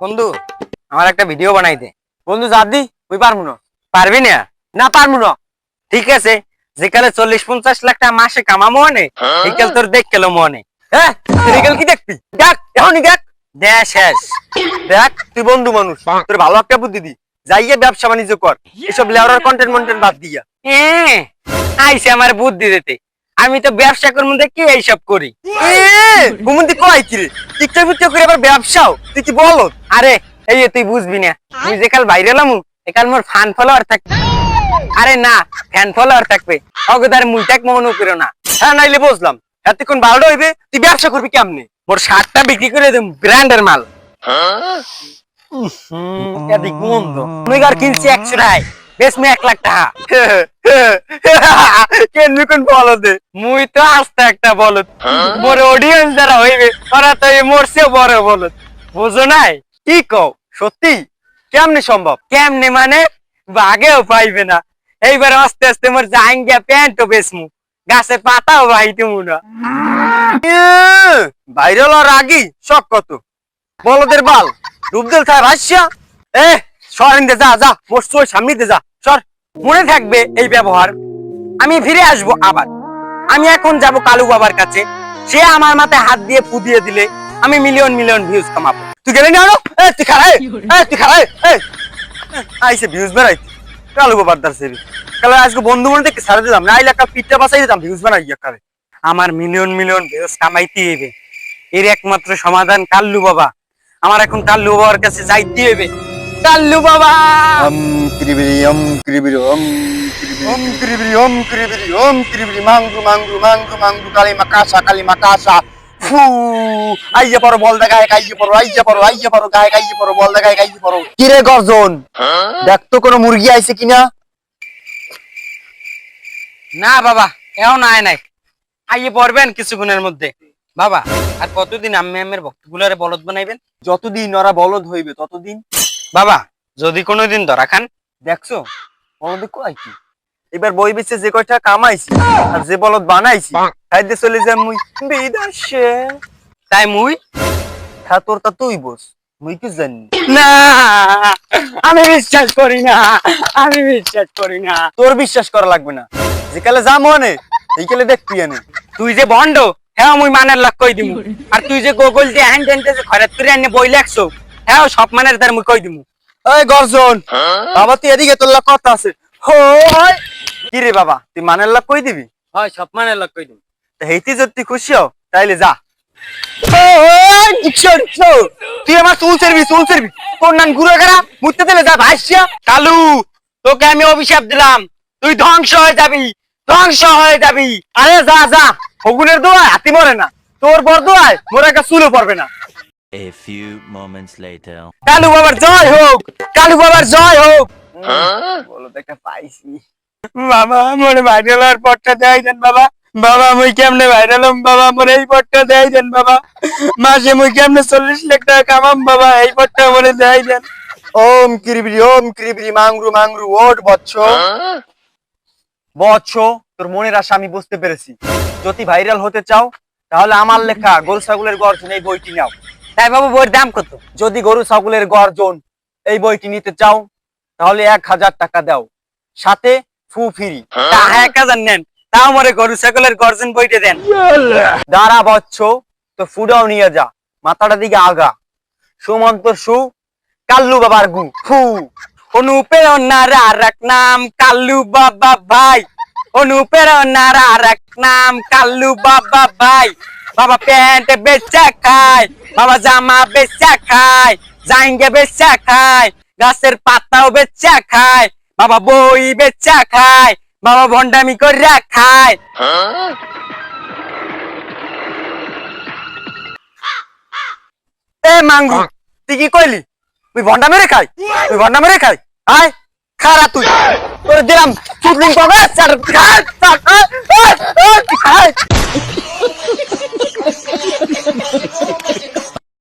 বন্ধু আমার একটা ভিডিও বানাই দে। বন্ধু জাদি ওই পারবো না। পারবি না? না পারবো না। ঠিক আছে, যেকালে 40-50 লাখ টাকা মাসে কামাবো মনে এইকাল তোর দেখ কেলো মনে। হ্যাঁ তুই কি দেখবি? দেখ এখনই দেখ। দেখ শেষ। দেখ তুই বন্ধু মানুষ, তোর ভালো একটা বুদ্ধি দি, যাইয়ে ব্যবসা বাণিজ্য কর, এসব লেওরার কন্টেন্ট মন্টেন্ট বাদ দিয়া। আইসে আমার বুদ্ধি দিতে। আমি তো ব্যবসা করবো দেখি এইসব করি। ঘুমন্তি কয় কি রে? টিকটক ফিকটক করে আবার ব্যবসাও, তুই কি বল? আরে এই তুই বুঝবি না, তুই যেকাল বাইরে এলাম একাল মোর ফান ফলোয়ার থাকবে। আরে না, ফ্যান ফলোয়ার থাকবে, অগদার মুইটাক মনে করো না। হ্যাঁ নাইলে বুঝলাম, এতক্ষণ 12টা হইবে, তুই ব্যবসা করবি কেমনে? মোর শার্টটা বিক্রি করে দেব ব্র্যান্ডের মাল। এদিক বন্ধ মুই আর কিনছি 100 টাকায়, বেশ মুই 1 লাখ টাকা। কেন কোন বল দে? মুই তো আস্তে একটা বলত, মোর অডিয়েন্স যারা হইবে ওরা তো এই মোরসেও বড় বলত, বুঝো নাই? কি কও সত্যি? কেমনে সম্ভব? কেমনে মানে বাগেও পাইবে না। এইবার আস্তে আস্তে মোর জাহাঙ্গিয়া প্যান্টও বেসমু, গাছে পাতাও বাহিতেমু না। ভাইরাল আর আগি শখ কত বলদের বাল রূপদেল থায় ভাষ্যা। সরেন দে, যা যা মোর চোর সামনে দে, যা সর। মনে থাকবে এই ব্যবহার, আমি ফিরে আসবো আবার। আমি এখন যাব কালু বাবার কাছে, সে আমার মাথায় হাত দিয়ে ফু দিয়ে দিলে আমি মিলিয়ন মিলিয়ন ভিউজ কামাবো। তুই গেলে না তুই খারাই, তুই খারাই আইসে ভিউজ বেড়াই কালু বাবার দার সেবি কালে আজকে বন্ধু মনে দেখে সারা দিলাম, না আইলে একটা পিঠটা বাসাই দিতাম ভিউজ বানাই কালে। আমার মিলিয়ন মিলিয়ন ভিউজ কামাইতে হবে, এর একমাত্র সমাধান কাল্লু বাবা। আমার এখন কাল্লু বাবার কাছে যাইতে হবে। কাল্লু বাবা, কিরিবিরি কিরিবিরি কিরিবিরি কিরিবিরি মাংরু মাংরু মাংরু মাংরু কালি মাকাসা ফু আইয়ে পড়ো বল দেখায় গাইয়ে পড়ো, আইয়ে পড়ো গায়ে গাইয়ে পড়ো, বল দেখায় গাইয়ে পড়ো। কিরে গর্জন, দেখ তো কোনো মুরগি আইছে কিনা? না বাবা এও নাই নাই, আইয়ে পড়বেন কিছুক্ষণের মধ্যে। বাবা আর কতদিন আম্মে আম্মের ভক্তগুলারে বলদ বানাইবেন? যতদিন ওরা বলদ হইবে ততদিন। বাবা যদি কোনোদিন ধরা খান? দেখছো বলদ কয় কি, এবার বই বেচে যে কয়টা কামাইছি আর যে বলদ বানাইছি খাইতে চলে যাই মুই বিদেশে। তাই মুই খা তোর তা তুই বস, মুই কি জানি না, আমি বিশ্বাস করি না, আমি বিশ্বাস করি না। তোর বিশ্বাস করা লাগবে না, যে কালে যা মনে এই কালে দেখবি এনে। তুই যে ভন্ড হ্যাঁ মুই মানের লাগ কই দিমু, আর তুই যে গোগল দিয়ে হ্যান্ড হ্যান্ডে যে খরাত করে এনে বই লেখছো হ্যাঁ সব মানের তার মুই কই দিমু। ওই গর্জন বাবা তুই এদিকে, তোর লাগ কথা আছে। হয় কি রে বাবা, তুই মানের লাগ কই দিবি? হয় সব মানের লাগ কই দিমু। হেইতে যদি তুই খুশি হও তাইলে যা। তুই আমার চুল ছেড়বি তোর নাম ঘুরে গেরা মুততে দিলে যা ভাইসিয়া। কালু তোকে আমি অভিশাপ দিলাম, তুই ধ্বংস হয়ে যাবি, ধ্বংস হয়ে যাবি। আরে যা যা, হগুনের দোয়ায় হাতি মরে না, তোর বর দোয়ায় মোর একটা চুলও পড়বে না। A few moments later. Kalu বাবার জয় হোক, কালু বাবার জয় হোক। বলো তো একটা পাইছি। বাবা মোরে ভাইরাল হওয়ার পটটা দেয় দেন বাবা। বাবা মুই কেমনে ভাইরাল হম বাবা, মোরে এই পটটা দেয় দেন বাবা। মাসে মুই কেমনে 40 লাখ টাকা কামাম বাবা, এই পটটা মোরে দেয় দেন। ওম কিরিবিরি মাংরু মাংরু ওট বচ্চ। বচ্চ তোর মনের আশা আমি বুঝতে পেরেছি, যদি ভাইরাল হতে চাও তাহলে আমার লেখা গরু ছাগলের গর্জন এই বইটি নাও। তাই বাবু বইয়ের দাম কত? যদি গরু ছাগলের গর্জন এই বইটি নিতে চাও তাহলে 1000 টাকা দাও, সাথে ফু ফ্রি। 1000 নেন, তাও মোরে গরু ছাগলের গর্জন বইতে দেন। দাঁড়া বচ্চ, তো ফুটাও নিয়ে যা, মাথাটা দিকে আগা। সুমন্ত সু, কাল্লু বাবার গু ফু। অনুপ্রেরণার আর এক নাম কাল্লু বাবা ভাই, অনুপ্রেরণার আর এক নাম কাল্লু বাবা ভাই। বাবা প্যান্ট বেচা খায়, বাবা জামা বেচা খায়, জাইঙ্গে বেচা খায়, গাছের পাতাও বেচা খায়, বাবা বই বেচা খায়, বাবা ভন্ডামি করে খায়। এ মাঙ্গু তুই কি কইলি? তুই ভন্ডা মেরে খাই, আয় খারা তুই, তোর দিলাম চুদলিং পাবে খাই।